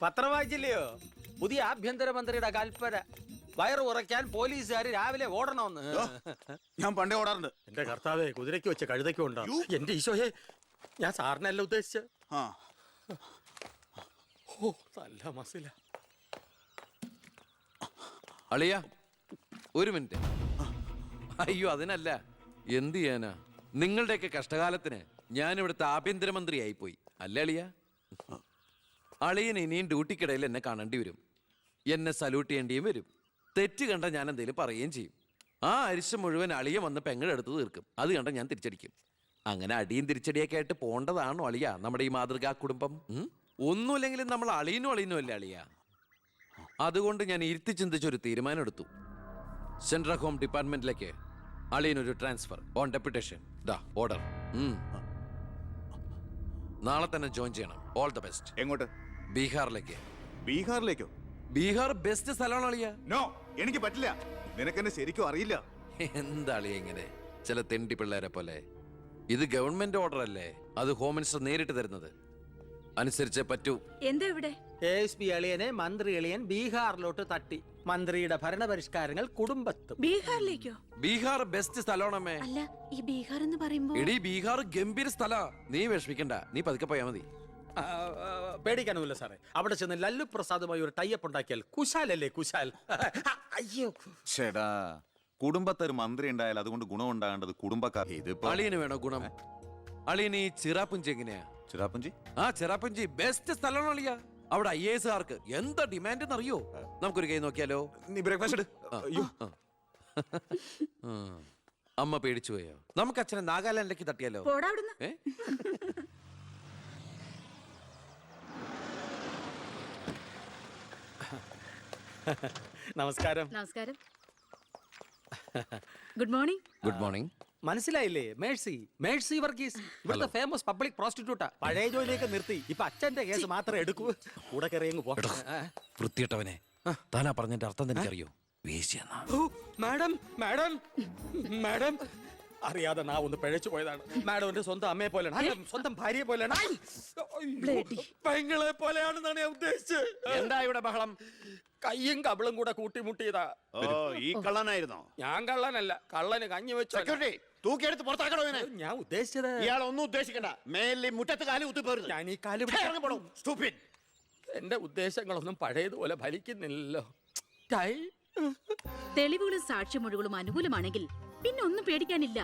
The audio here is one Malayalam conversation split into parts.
പത്രം വായിച്ചില്ലയോ? പുതിയ ആഭ്യന്തരമന്ത്രിയുടെ കൽപ്പന. വയറ് ഉറയ്ക്കാൻ പോലീസുകാർ രാവിലെ ഓടണമെന്ന്. ഞാൻ പണ്ടേ ഓടാറുണ്ട്. എന്റെ കർത്താവേ, കുതിരയ്ക്ക് വെച്ച കഴുതയ്ക്കും ഉണ്ടോ? എന്റെ ഈശോയെ, ഞാൻ സാറിനല്ല ഉദ്ദേശിച്ച. ഓ, നല്ല മസില. അളിയ, ഒരു മിനിറ്റ്. അയ്യോ, അതിനല്ല. എന്ത് ചെയ്യാനാ? നിങ്ങളുടെയൊക്കെ കഷ്ടകാലത്തിന് ഞാൻ ഇവിടുത്തെ ആഭ്യന്തരമന്ത്രിയായി പോയി അല്ലേ അളിയ? അളിയൻ ഇനിയും ഡ്യൂട്ടിക്കിടയിൽ എന്നെ കാണേണ്ടി വരും. എന്നെ സല്യൂട്ട് ചെയ്യേണ്ടിയും വരും. തെറ്റ് കണ്ട ഞാൻ എന്തെങ്കിലും പറയുകയും ചെയ്യും. ആ അരിശം മുഴുവൻ അളിയ വന്ന് പെങ്ങളെടുത്ത് തീർക്കും. അത് കണ്ട ഞാൻ തിരിച്ചടിക്കും. അങ്ങനെ അടിയും തിരിച്ചടിയൊക്കെ ആയിട്ട് പോണ്ടതാണോ അളിയ നമ്മുടെ ഈ മാതൃകാ കുടുംബം? ഒന്നുമില്ലെങ്കിലും നമ്മൾ അളിയനും അല്ലേ അളിയ? അതുകൊണ്ട് ഞാൻ ഇരുത്തി ചിന്തിച്ചൊരു തീരുമാനം എടുത്തു. സെൻട്രൽ ഹോം ഡിപ്പാർട്ട്മെന്റിലേക്ക് അളിയനൊരു ട്രാൻസ്ഫർ ഓൺ ഡെപ്യൂട്ടേഷൻ. ഓർഡർ. നാളെ തന്നെ ജോയിൻ ചെയ്യണം. All the best. എങ്ങോട്ട്? ബീഹാറിലേക്ക്. ബീഹാറിലേക്കോ? ബീഹാർ ബെസ്റ്റ് സ്ഥലമാണ് അളിയ. നോ, എനിക്ക് പറ്റില്ല. നിനക്കെന്നെ ശരിക്കും അറിയില്ല. എന്താ അളിയ ഇങ്ങനെ? ചില തെണ്ടി പിള്ളേരെ പോലെ. ഇത് ഗവൺമെന്റ് ഓർഡർ അല്ലേ? അത് ഹോം മിനിസ്റ്റർ നേരിട്ട് തരുന്നത്. അനുസരിച്ചേ പറ്റൂ. എന്താ ഇവിടെ? ASP അളിയനെ മന്ത്രി അളിയൻ ബീഹാറിലോട്ട് തട്ടി. മന്ത്രിയുടെ ഭരണപരിഷ്കാരങ്ങൾ കുടുംബത്തും. ബീഹാറിലേക്കോ? ബീഹാർ ബെസ്റ്റ് സ്ഥലമാണമ്മേ. അല്ല, ഈ ബീഹാർ എന്ന് പറയുമ്പോ എടീ, ബീഹാർ ഗംഭീര സ്ഥലാ. നീ വിഷമിക്കണ്ട, നീ പതുക്കെ പോയാ മതി. പേടിക്കാനൊന്നുമില്ല സാറേ. അവിടെ ചെന്ന് ലല്ലു പ്രസാദുമായി ഒരു ടൈപ്പ് ഉണ്ടാക്കിയാൽ കുശാലല്ലേ കുശാൽ. അയ്യോ ചേടാ, കുടുംബത്തൊരു മന്ത്രി ഉണ്ടായാൽ അതുകൊണ്ട് ഗുണം ഉണ്ടാകേണ്ടത് കുടുംബക്കാർ. ഇതിപ്പോ അളിയന് വേണോ ഗുണം? അളിയന് ഈ ചിറാപ്പുഞ്ചി എങ്ങനെയാ? ചിറാപ്പുഞ്ചി? ആ, ചിറാപ്പുഞ്ചി ബെസ്റ്റ് സ്ഥലമാണ് അളിയ. അവിടെ IAS-കാർക്ക് എന്താ ഡിമാൻഡ് എന്നറിയോ? നമുക്കൊരു കൈ നോക്കിയാലോ? നീ ബ്രേക്ക്ഫാസ്റ്റ് എടു. അയ്യോ, അമ്മ പേടിച്ചു പോയോ? നമുക്ക് അച്ഛനെ നാഗാലാൻഡിലേക്ക് തട്ടിയാലോ? പോടാ അവിടുന്ന്. നമസ്കാരം. നമസ്കാരം. Good morning. Good morning. മനസ്സിലായില്ലേ? മേഴ്സി വർഗീസ്, ഇവിടുത്തെ ഫേമസ് പബ്ലിക് പ്രോസ്റ്റിറ്റ്യൂട്ടാ. പഴയ ജോലിയൊക്കെ നിർത്തി ഇപ്പൊ അച്ഛന്റെ കേസ് മാത്രമേ എടുക്കൂ. കൂടെ കയറിയങ്ങ് പോ. വൃത്തിയിട്ടവനെ, താനാ പറഞ്ഞതിന്റെ അർത്ഥം എനിക്കറിയോ? വേശ്യെന്നാ. മാഡം മാഡം മാഡം അറിയാതെ നാ ഒന്ന് പിഴച്ചു പോയതാണ്. മാഡം എന്റെ സ്വന്തം അമ്മയെ പോലെയാണ്, സ്വന്തം ഭാര്യയെ പോലെയാണ്, പെങ്ങളെ പോലെയാണെന്നാണ് ഞാൻ ഉദ്ദേശിച്ചത്. എന്താ ഇവിടെ ബഹളം? കയ്യും കബളും കൂടെ കൂട്ടിമുട്ടിയതാ. ഓ, ഈ കള്ളനായിരുന്നോ? ഞാൻ കള്ളനല്ല, കള്ളന് കഞ്ഞി വെച്ചു. സെക്യൂരിറ്റി, തൂക്കിയെടുത്ത് പുറത്താക്കണോ ഇവനെ? ഞാൻ ഉദ്ദേശിച്ചത് ഇയാളൊന്നും ഉദ്ദേശിക്കണ്ട. മേലിൽ മുറ്റത്ത് കാലി കുത്തിപ്പോരുത്. ഞാൻ ഈ കാല് എന്റെ ഉദ്ദേശങ്ങളൊന്നും പഴയതുപോലെ ഫലിക്കുന്നില്ലല്ലോ. തെളിവുകളും സാക്ഷിമൊഴികളും അനുകൂലമാണെങ്കിൽ പിന്നെ ഒന്നും പേടിക്കാനില്ല.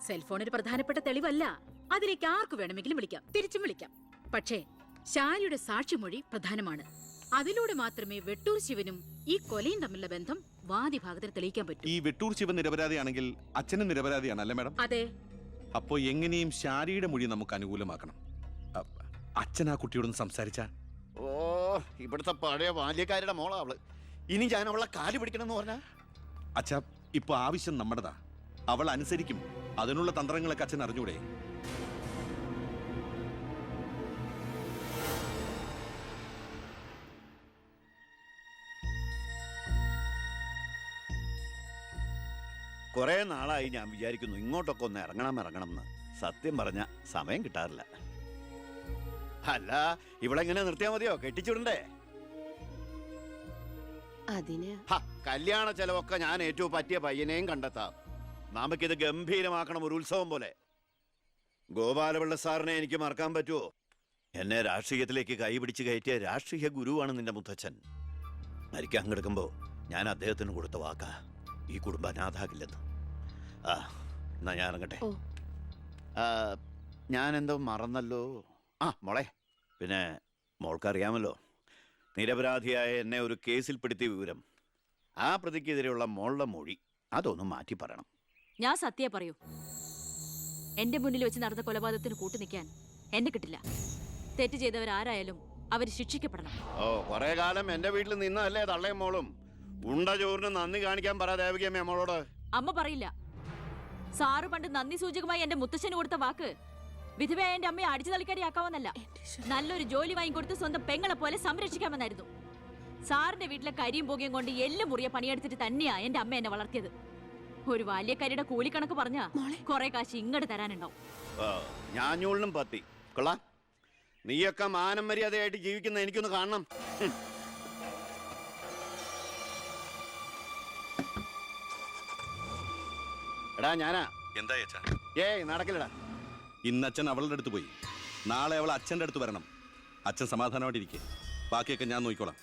സെൽഫോൺ ഒരു പ്രധാനപ്പെട്ട തെളിവല്ല. അതിലേക്ക് ആർക്ക് വേണമെങ്കിലും വിളിക്കാം, തിരിച്ചും വിളിക്കാം. പക്ഷേ ശാലിയുടെ സാക്ഷിമൊഴി പ്രധാനമാണ്. അതിലൂടെ മാത്രമേ വെട്ടൂർ ശിവനും ഈ കൊലയും തമ്മിലുള്ള ബന്ധം വാദിഭാഗത്തിന് തെളിയിക്കാൻ പറ്റൂ. ഈ വെട്ടൂർ ശിവൻ നിരപരാധിയാണെങ്കിൽ അച്ഛനും നിരപരാധിയാണ് അല്ലേ മാഡം? അതെ. അപ്പോ എങ്ങനെയും ശാരിയുടെ മൊഴി നമുക്ക് അനുകൂലമാക്കണം. അച്ഛൻ ആ കുട്ടിയോടൊന്ന് സംസാരിച്ച. ഓ, ഇവിടുത്തെ പഴയ ബാല്യക്കാരുടെ മോളാ അവള്. ഇനി ഞാൻ അവളെ കാല് പിടിക്കണം എന്ന് പറഞ്ഞാ? അച്ഛാ, ഇപ്പൊ ആവശ്യം നമ്മുടെതാ. അവൾ അനുസരിക്കും. അതിനുള്ള തന്ത്രങ്ങളൊക്കെ അച്ഛൻ അറിഞ്ഞൂടെ? കുറെ നാളായി ഞാൻ വിചാരിക്കുന്നു ഇങ്ങോട്ടൊക്കെ ഒന്ന് ഇറങ്ങണം എന്ന്. സത്യം പറഞ്ഞ സമയം കിട്ടാറില്ല. അല്ല, ഇവളെങ്ങനെ നിർത്തിയാ മതിയോ? കെട്ടിച്ചുടണ്ടേ? കല്യാണ ചെലവൊക്കെ ഞാൻ ഏറ്റവും പറ്റിയ പയ്യനെയും കണ്ടെത്താം. നമുക്കിത് ഗംഭീരമാക്കണം, ഒരു ഉത്സവം പോലെ. ഗോപാലപിള്ള സാറിനെ എനിക്ക് മറക്കാൻ പറ്റുമോ? എന്നെ രാഷ്ട്രീയത്തിലേക്ക് കൈപിടിച്ച് കയറ്റിയ രാഷ്ട്രീയ ഗുരുവാണ് നിന്റെ മുത്തച്ഛൻ. മരിക്കാൻ കിടക്കുമ്പോ ഞാൻ അദ്ദേഹത്തിന് കൊടുത്ത വാക്കാ, ഈ കുടുംബം അനാഥാകില്ലെന്ന്. എന്നാ ഞാൻ ഇറങ്ങട്ടെ. ഞാൻ എന്തോ മറന്നല്ലോ. മോളെ, പിന്നെ മോൾക്കറിയാമല്ലോ, നിരപരാധിയായ എന്നെ ഒരു കേസിൽപ്പെടുത്തിയ വിവരം. ആ പ്രതിക്കെതിരെയുള്ള മോളുടെ മൊഴി അതൊന്നും മാറ്റി പറയണം. ഞാൻ സത്യം പറയൂ. എന്റെ മുന്നിൽ വെച്ച് നടന്ന കൊലപാതകത്തിന് കൂട്ടു നിൽക്കാൻ എന്നെ കിട്ടില്ല. തെറ്റ് ചെയ്തവരാരായാലും അവർ ശിക്ഷിക്കപ്പെടണം. ഓ, കുറെ കാലം എന്റെ വീട്ടിൽ നിന്നല്ലേ തള്ളയും മോളും. ഉണ്ട ചോറിന് നന്ദി കാണിക്കാൻ പറ ദേവകിയമ്മ അമ്മളോട്. അമ്മ പറയില്ല. സാറ് പണ്ട് നന്ദി സൂചകമായി എന്റെ മുത്തശ്ശന് കൊടുത്ത വാക്ക് വിധവയായ എന്റെ അമ്മയെ അടിച്ചു തളിക്കാരിയാക്കാമെന്നല്ല, നല്ലൊരു ജോലി വാങ്ങിക്കൊടുത്ത് സ്വന്തം പെങ്ങളെ പോലെ സംരക്ഷിക്കാമെന്നായിരുന്നു. സാറിന്റെ വീട്ടിലെ കരിയും പുകയും കൊണ്ട് എല്ലാം മുറിയെ പണിയെടുത്തിട്ട് തന്നെയാ എന്റെ അമ്മ എന്നെ വളർത്തിയത്. ഒരു ബാല്യക്കാരിയുടെ കൂലിക്കണക്ക് പറഞ്ഞാ കുറെ കാശ് ഇങ്ങോട്ട് തരാനുണ്ടാവും. ഞാഞ്ഞൂളിനും പത്തി കൊള്ളാം. നീയൊക്കെ മാനം മര്യാദയായിട്ട് ജീവിക്കുന്ന എനിക്കൊന്ന് കാണണം. എടാ ഞാനാ. എന്താ അച്ഛാ? ഏയ് നടക്കില്ലടാ. ഇന്ന് അച്ഛൻ അവളുടെ അടുത്ത് പോയി, നാളെ അവൾ അച്ഛൻ്റെ അടുത്ത് വരണം. അച്ഛൻ സമാധാനമായിട്ടിരിക്കെ, ബാക്കിയൊക്കെ ഞാൻ നോക്കിക്കോളാം.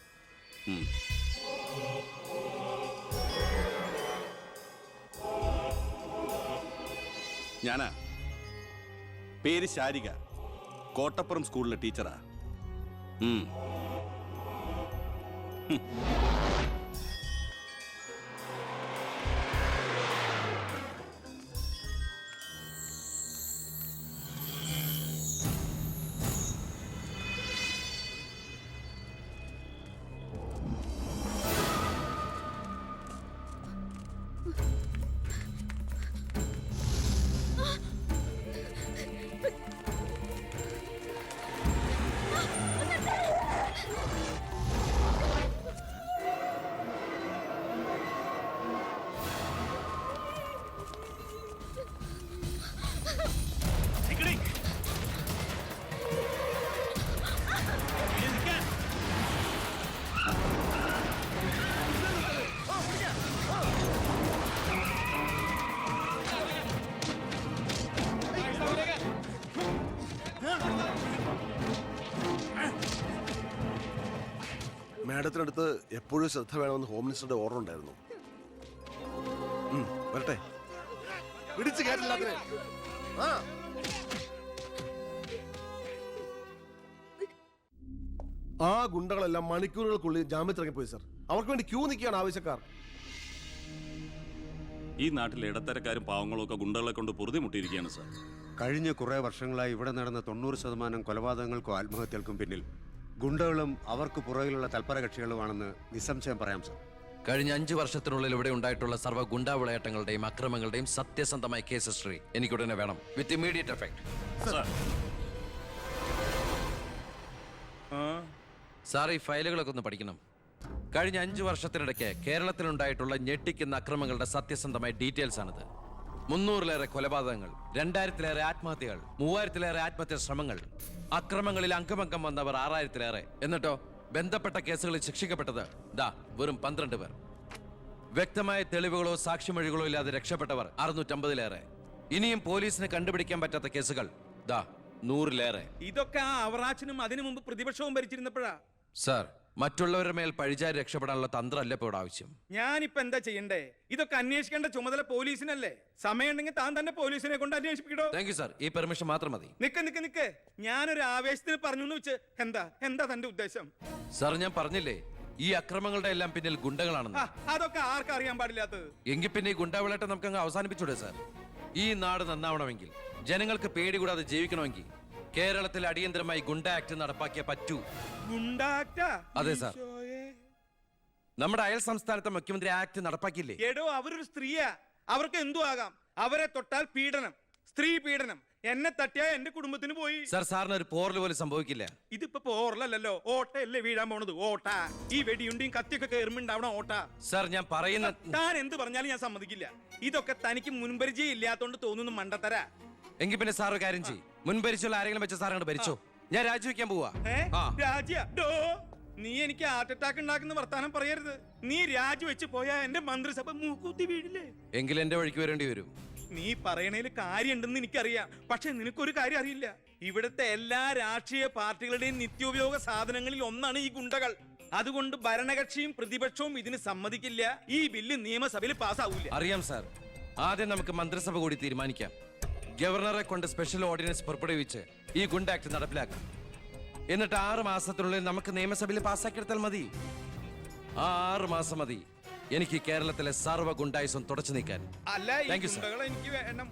ഞാനാ, പേര് ശാരിക, കോട്ടപ്പുറം സ്കൂളിലെ ടീച്ചറാ. മാഡത്തിനടുത്ത് എപ്പോഴും ശ്രദ്ധ വേണമെന്ന് ഹോം മിനിസ്റ്ററുടെ ഓർഡർ ഉണ്ടായിരുന്നു. വരട്ടെ, പിടിച്ചു കയറ്റില്ലാത്തിനെ. ആ ഗുണ്ടകളെല്ലാം മണിക്കൂറുകൾക്കുള്ളിൽ ജാമ്യത്തിറങ്ങിപ്പോയി സർ. അവർക്ക് വേണ്ടി ക്യൂ നിൽക്കുകയാണ് ആവശ്യക്കാർ. ഈ നാട്ടിൽ ഇടത്തരക്കാരും പാവങ്ങളും ഒക്കെ ഗുണ്ടകളെ കൊണ്ട് പൊറുതി മുട്ടിയിരിക്കുകയാണ് സാർ. കഴിഞ്ഞ കുറേ വർഷങ്ങളായി ഇവിടെ നടന്ന 90% കൊലപാതകങ്ങൾക്കും ആത്മഹത്യകൾക്കും പിന്നിൽ ഗുണ്ടകളും അവർക്ക് പുറകിലുള്ള തൽപര കക്ഷികളുമാണെന്ന് നിസ്സംശയം പറയാം സർ. കഴിഞ്ഞ 5 വർഷത്തിനുള്ളിൽ ഇവിടെ ഉണ്ടായിട്ടുള്ള സർവ്വ ഗുണ്ടാ വിളയാട്ടങ്ങളുടെയും അക്രമങ്ങളുടെയും സത്യസന്ധമായ കേസ് ഹിസ്റ്ററി എനിക്കുടനെ വേണം, വിത്ത് ഇമ്മീഡിയറ്റ് എഫക്ട്. സാർ, ഈ ഫയലുകളൊക്കെ ഒന്ന് പഠിക്കണം. കഴിഞ്ഞ 5 വർഷത്തിനിടയ്ക്ക് കേരളത്തിലുണ്ടായിട്ടുള്ള ഞെട്ടിക്കുന്ന അക്രമങ്ങളുടെ സത്യസന്ധമായ ഡീറ്റെയിൽസ് ആണിത്. 300-ലേറെ കൊലപാതകങ്ങൾ, 2000-ലേറെ ആത്മഹത്യകൾ, 3000-ലേറെ ആത്മഹത്യാ ശ്രമങ്ങൾ, അക്രമങ്ങളിൽ അംഗമംഗം വന്നവർ 6000-ലേറെ. എന്നിട്ടോ ബന്ധപ്പെട്ട കേസുകളിൽ ശിക്ഷിക്കപ്പെട്ടത് വെറും 12 പേർ. വ്യക്തമായ തെളിവുകളോ സാക്ഷിമൊഴികളോ ഇല്ലാതെ രക്ഷപ്പെട്ടവർ 650-ലേറെ. ഇനിയും പോലീസിന് കണ്ടുപിടിക്കാൻ പറ്റാത്ത കേസുകൾ 100-ലേറെ. ഇതൊക്കെ ആ അവറാച്ചനും അതിനു മുമ്പ് പ്രതിപക്ഷവും ഭരിച്ചിരുന്നപ്പോഴാ. സാർ, മറ്റുള്ളവരുടെ മേൽ പഴിചാരി രക്ഷപ്പെടാനുള്ള തന്ത്രമല്ല ഇപ്പോൾ ആവശ്യം. ഞാനിപ്പോ എന്താ ചെയ്യണ്ടേ? ഇതൊക്കെ അന്വേഷിക്കേണ്ട ചുമതല പോലീസിനല്ലേ? സമയമുണ്ടെങ്കിൽ താൻ തന്നെ പോലീസിനെ കൊണ്ട് അന്വേഷിപ്പിക്കടോ. താങ്ക് യു സാർ, ഈ പെർമിഷൻ മാത്രം മതി. നിക്ക് ഞാനൊരു ആവേശത്തിന് പറഞ്ഞു എന്ന് വെച്ച് എന്താ തന്റെ ഉദ്ദേശം? സാർ, ഞാൻ പറഞ്ഞില്ലേ ഈ അക്രമങ്ങളുടെ എല്ലാം പിന്നിൽ ഗുണ്ടകളാണെന്ന്. അതൊക്കെ ആർക്കും അറിയാൻ പാടില്ലാത്തത്. എങ്കിൽ പിന്നെ ഈ ഗുണ്ടാവിളാട്ടം നമുക്ക് അങ്ങ് അവസാനിപ്പിച്ചൂടെ സാർ? ഈ നാട് നന്നാവണമെങ്കിൽ, ജനങ്ങൾക്ക് പേടി കൂടാതെ ജീവിക്കണമെങ്കിൽ കേരളത്തിൽ അടിയന്തരമായി ഗുണ്ട ആക്ട് നടപ്പാക്കിയേ പറ്റൂ. അതെ സാർ, നമ്മുടെ അയൽ സംസ്ഥാനത്തെ മുഖ്യമന്ത്രി ആക്ട് നടപ്പാക്കിയില്ലേ? എടോ, അവരൊരു സ്ത്രീയാ, അവർക്ക് എന്തു ആകാം. അവരെ തൊട്ടാൽ പീഡനം, സ്ത്രീ പീഡനം. എന്നെ തട്ടിയാ എന്റെ കുടുംബത്തിന് പോയി. സാർ, സാറിന് ഒരു പോറൽ പോലും സംഭവിക്കില്ല. ഇതിപ്പോ പോറലല്ലോ, ഓട്ടയല്ലേ വീഴാൻ പോണത്. ഓട്ട ഈ വെടിയുണ്ടിയും കത്തിയൊക്കെ കയറുമ്പോണ്ടാവണം ഓട്ട. സാർ, ഞാൻ പറയുന്ന താൻ എന്ത് പറഞ്ഞാലും ഞാൻ സമ്മതിക്കില്ല. ഇതൊക്കെ തനിക്ക് മുൻപരിചയം ഇല്ലാത്തോണ്ട് തോന്നുന്നു മണ്ടത്തരാ. എങ്കിൽ പിന്നെ സാർ ഒരു കാര്യം ചെയ്യും, മുൻപരിച്ചുള്ള ആരെങ്കിലും വെച്ച സാർ അങ്ങോട്ട് ഭരിച്ചോ. ഞാൻ രാജിവെക്കാൻ പോവാ. നീ എനിക്ക് ഹാർട്ട് അറ്റാക്ക് ഉണ്ടാക്കുന്ന വർത്താനം പറയരുത്. നീ രാജിവെച്ച് പോയാ എന്റെ മന്ത്രിസഭ മൂക്കൂത്തി വീഴില്ലേ? എങ്കിൽ എന്റെ വഴിക്ക് വരേണ്ടി വരും. നീ പറയണേല് കാര്യമുണ്ടെന്ന് എനിക്കറിയാം, പക്ഷെ നിനക്കൊരു കാര്യം അറിയില്ല. ഇവിടുത്തെ എല്ലാ രാഷ്ട്രീയ പാർട്ടികളുടെയും നിത്യോപയോഗ സാധനങ്ങളിൽ ഒന്നാണ് ഈ ഗുണ്ടകൾ. അതുകൊണ്ട് ഭരണകക്ഷിയും പ്രതിപക്ഷവും ഇതിന് സമ്മതിക്കില്ല. ഈ ബില്ല് നിയമസഭയിൽ പാസ്സാവൂല. അറിയാം സാർ, ആദ്യം നമുക്ക് മന്ത്രിസഭ കൂടി തീരുമാനിക്കാം. ഗവർണറെ കൊണ്ട് സ്പെഷ്യൽ ഓർഡിനൻസ് പുറപ്പെടുവിച്ച് ഈ ഗുണ്ട ആക്ട് നടപ്പിലാക്കാം. എന്നിട്ട് 6 മാസത്തിനുള്ളിൽ നമുക്ക് നിയമസഭയിൽ പാസ്സാക്കിയെടുത്താൽ മതി. ആ 6 മാസം മതി എനിക്ക് കേരളത്തിലെ സർവ്വ ഗുണ്ടായുസം തുടച്ചു നീക്കാൻ. Thank you sir. എനിക്ക് വേണം.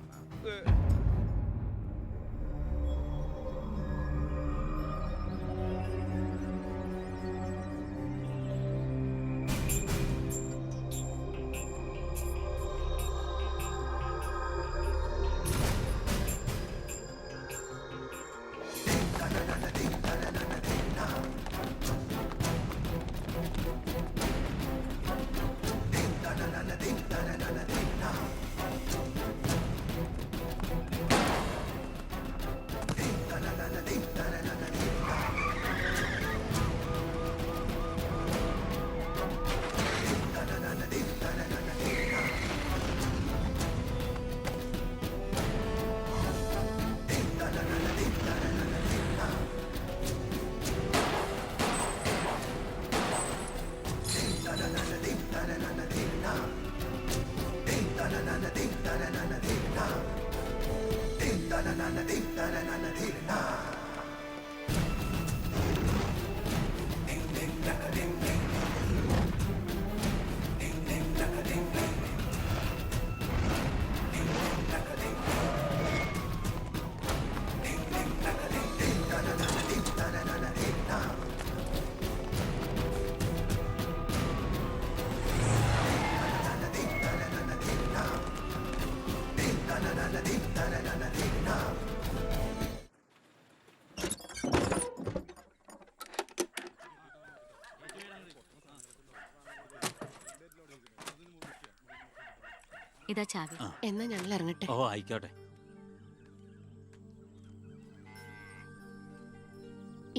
ഇതാ ചാവി. എന്നാ ഞങ്ങൾ ഇറങ്ങട്ടെ. ഓ ആയിക്കോട്ടെ.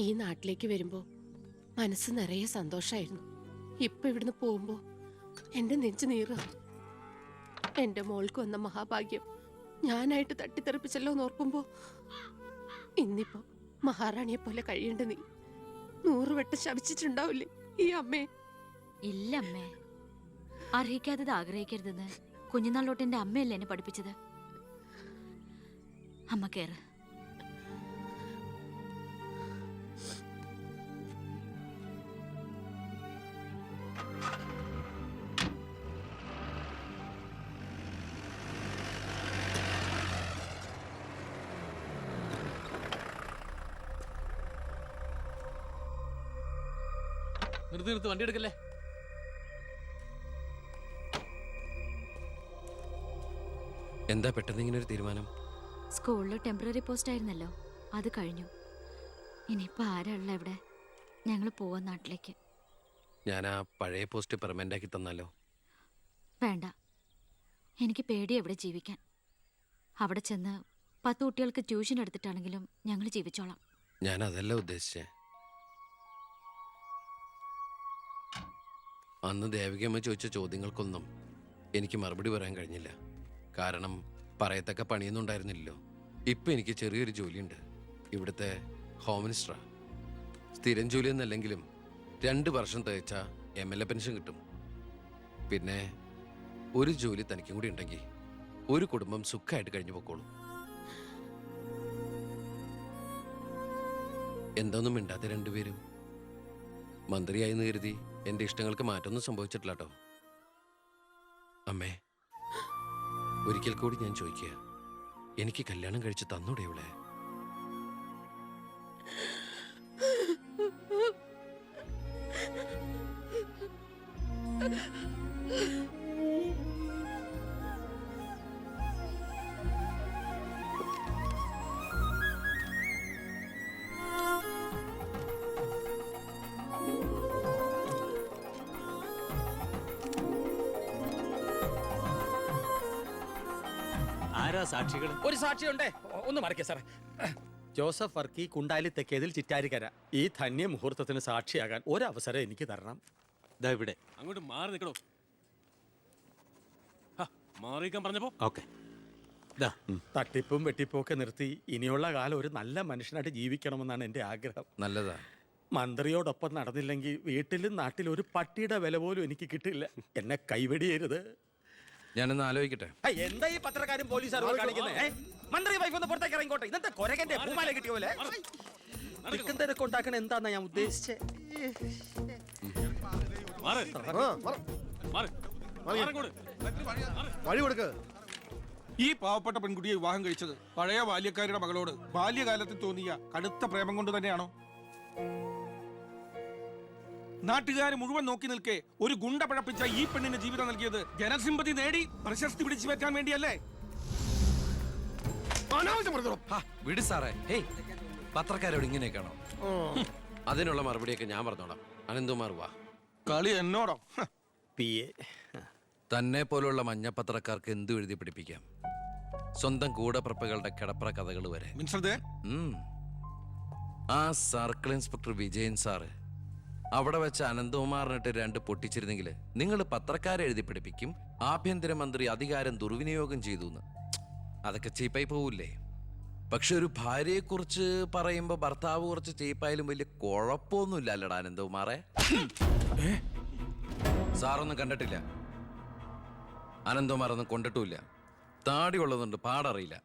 ഈ നാട്ടിലേക്ക് വരുമ്പോ മനസ്സ് നിറയെ സന്തോഷായിരുന്നു. ഇപ്പൊ ഇവിടുന്ന് പോകുമ്പോ എന്റെ നെഞ്ചു നീറ. എന്റെ മോൾക്ക് വന്ന മഹാഭാഗ്യം ഞാനായിട്ട് തട്ടിത്തെറിപ്പിച്ചല്ലോ എന്നോർക്കുമ്പോ ഇന്നിപ്പോ മഹാറാണിയെ പോലെ കഴിയേണ്ട നീ 100 വട്ടം ശപിച്ചിട്ടുണ്ടാവില്ലേ ഈ അമ്മേ? ഇല്ല അമ്മേ, അർഹിക്കാത്തത് ആഗ്രഹിക്കരുതെന്ന് കുഞ്ഞുനാളോട്ട് എന്റെ അമ്മയല്ലേ എന്നെ പഠിപ്പിച്ചത്. അമ്മ കേറ്. നിർത്തി വണ്ടി എടുക്കല്ലേ. എന്താ പെട്ടെന്ന് ഇങ്ങനെ ഒരു തീരുമാനം? സ്കൂളിൽ ടെമ്പററി പോസ്റ്റ് ആയിരുന്നല്ലോ, അത് കഴിഞ്ഞു. ഇനിയിപ്പോ ആരാ ഉള്ള ഇവിടെ? ഞങ്ങൾ പോവാൻ നാട്ടിലേക്ക്. ഞാൻ ആ പഴയ പോസ്റ്റ് പെർമനന്റ് ആക്കി തന്നാലോ? വേണ്ട, എനിക്ക് പേടിയാ ഇവിടെ ജീവിക്കാൻ. അവിടെ ചെന്ന് 10 കുട്ടികൾക്ക് ട്യൂഷൻ എടുത്തിട്ടാണെങ്കിലും ഞങ്ങൾ ജീവിച്ചോളാം. ഞാൻ അതല്ല ഉദ്ദേശിച്ചേ. അന്ന് ദേവികമ്മ ചോദിച്ച ചോദ്യങ്ങൾക്കൊന്നും എനിക്ക് മറുപടി പറയാൻ കഴിഞ്ഞില്ല. കാരണം പറയത്തക്ക പണിയൊന്നും ഉണ്ടായിരുന്നില്ലല്ലോ. ഇപ്പം എനിക്ക് ചെറിയൊരു ജോലിയുണ്ട്, ഇവിടുത്തെ ഹോം മിനിസ്റ്ററാ. സ്ഥിരം ജോലിയൊന്നല്ലെങ്കിലും 2 വർഷം തികച്ച MLA പെൻഷൻ കിട്ടും. പിന്നെ ഒരു ജോലി തനിക്കും കൂടി ഉണ്ടെങ്കിൽ ഒരു കുടുംബം സുഖമായിട്ട് കഴിഞ്ഞു പോക്കോളും. എന്തൊന്നും മിണ്ടാത്ത രണ്ടുപേരും? മന്ത്രിയായെന്ന് കരുതി എൻ്റെ ഇഷ്ടങ്ങൾക്ക് മാറ്റമൊന്നും സംഭവിച്ചിട്ടില്ല കേട്ടോ. അമ്മേ, ഒരിക്കൽ കൂടി ഞാൻ ചോദിക്കുക, എനിക്ക് കല്യാണം കഴിച്ച് തന്നൂടെ ഇവളെ? ആരാ സാക്ഷികൾ? ഒരു സാക്ഷിയുണ്ടേ, ഒന്ന് മറക്കേ സാറേ. ജോസഫ് വർക്കി, കുണ്ടാലി തെക്കേതിൽ, ചിറ്റാരിക്കര. ഈ ധന്യ മുഹൂർത്തത്തിന് സാക്ഷിയാകാൻ ഒരവസരം എനിക്ക് തരണം. ദാ ഇവിടെ. അങ്ങോട്ട് മാറി നിൽക്കണോ? മാറിയിക്കാൻ പറഞ്ഞപ്പോ ഓക്കെ. തട്ടിപ്പും വെട്ടിപ്പും ഒക്കെ നിർത്തി ഇനിയുള്ള കാലം ഒരു നല്ല മനുഷ്യനായിട്ട് ജീവിക്കണമെന്നാണ് എൻ്റെ ആഗ്രഹം. നല്ലതാ. മന്ത്രിയോടൊപ്പം നടന്നില്ലെങ്കിൽ വീട്ടിലും നാട്ടിലും ഒരു പട്ടിയുടെ വില പോലും എനിക്ക് കിട്ടില്ല. എന്നെ കൈവെടിയരുത്. ഞാനൊന്ന് ആലോചിക്കട്ടെ. എന്താ ഈ പത്രക്കാരും പോലീസുകാരും കാണിക്കുന്നത്? മന്ത്രി വൈഫ് ഒന്ന് പുറത്തേക്ക് ഇറങ്ങിക്കോട്ടെ. ഇന്നത്തെ കൊരകന്റെ പൂമാല കിട്ടിയ പോലെ തിരക്ക് ഉണ്ടാക്കണ എന്താന്നാ ഞാൻ ഉദ്ദേശിച്ചേ. വഴി കൊടുക്ക്. ഈ പാവപ്പെട്ട പെൺകുട്ടിയെ വിവാഹം കഴിച്ചത് പഴയ ബാല്യക്കാരുടെ മകളോട് ബാല്യകാലത്തിൽ തോന്നിയ കടുത്ത പ്രേമം കൊണ്ട് തന്നെയാണോ? നാട്ടുകാർ മുഴുവൻ നോക്കി നിൽക്കെ ഒരു ഗുണ്ട പഴപ്പിച്ച ഈ പെണ്ണിന് ജീവിതം നൽകിയത് ജനസിമ്പതി നേടി പ്രശസ്തി പിടിച്ചു പറ്റാൻ വേണ്ടിയല്ലേ? വിട് സാറേ. ഹേയ്, പത്രക്കാരോട് ഇങ്ങനെയൊക്കെയാണോ? അതിനുള്ള മറുപടിയൊക്കെ ഞാൻ പറഞ്ഞോളാം. അനന്തുമാർ വാ. കളി എന്നോടോ? തന്നെ പോലുള്ള മഞ്ഞപ്പത്രക്കാർക്ക് എന്തു എഴുതി പിടിപ്പിക്കാം. സ്വന്തം കൂടപ്പിറപ്പുകളുടെ കിടപ്പറ കഥകൾ വരെ. ആ സർക്കിൾ ഇൻസ്പെക്ടർ വിജയൻ സാറ് അവിടെ വെച്ച് അനന്തകുമാറിനിട്ട് 2 പൊട്ടിച്ചിരുന്നെങ്കിൽ നിങ്ങൾ പത്രക്കാരെ എഴുതി പിടിപ്പിക്കും ആഭ്യന്തരമന്ത്രി അധികാരം ദുർവിനിയോഗം ചെയ്തു എന്ന്. അതൊക്കെ ചീപ്പായി പോവില്ലേ? പക്ഷെ ഒരു ഭാര്യയെക്കുറിച്ച് പറയുമ്പോ ഭർത്താവ് കുറച്ച് ചീപ്പായാലും വലിയ കുഴപ്പമൊന്നുമില്ല അല്ലടാ അനന്തകുമാറെ. സാറൊന്നും കണ്ടിട്ടില്ല, അനന്തകുമാറൊന്നും കൊണ്ടിട്ടുമില്ല. താടി ഉള്ളതുകൊണ്ട് പാടറിയില്ല.